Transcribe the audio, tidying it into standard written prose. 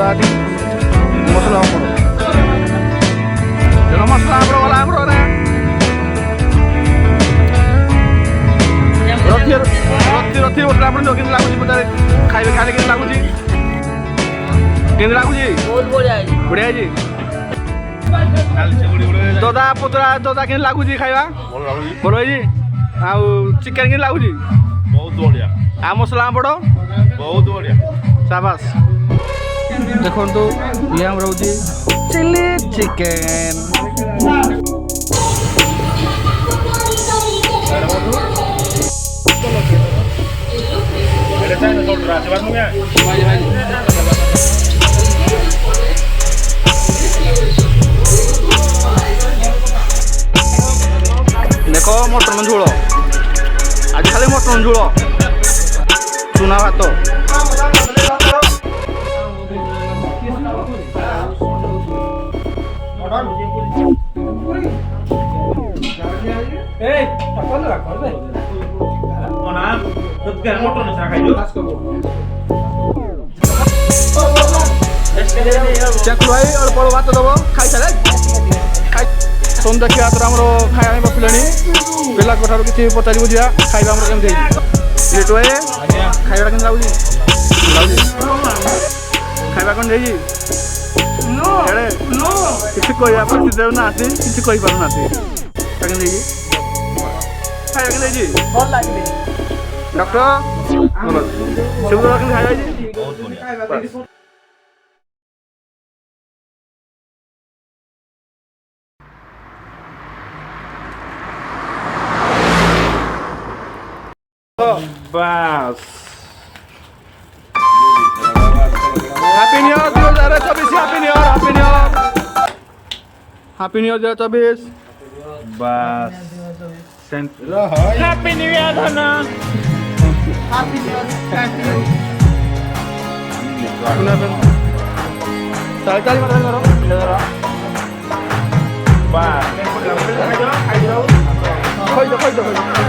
tadi mosla amro jangan mosla amro wala amro na roti mosla amro no kin laguji patare खाइबे खाले kin laguji बहुत बढ़िया है बढ़िया जी दादा पुतरा दादा kin laguji खाइबा ଭଲ ହେଇଛି ଆଉ ଚିକେନ kin ଲାଗୁଛି ବହୁତ ବଢିଆ आ मसला आंबड़ ବହୁତ ବଢିଆ शाबाश देखो ये हम रोजी चिली चिकेन देखो मटन झोल आज खाली मटन झोल चुना भात अल्प भात दब खाई सारे सोन देखिए खाया बसिले पिला ठार किसी पचारि बुझा खाଇବା केमती लिटुए खाଇବା केमती लगुच खाଇବା कौन जाइए किसी कहना देना किसी कही पार ना खाଇବା के डॉक्टर सब खाଇବା बस happy new year 2024 happy new year 2024 बस हैप्पी न्यू ईयर धना हैप्पी न्यू ईयर ताली मार करो बस खाई दो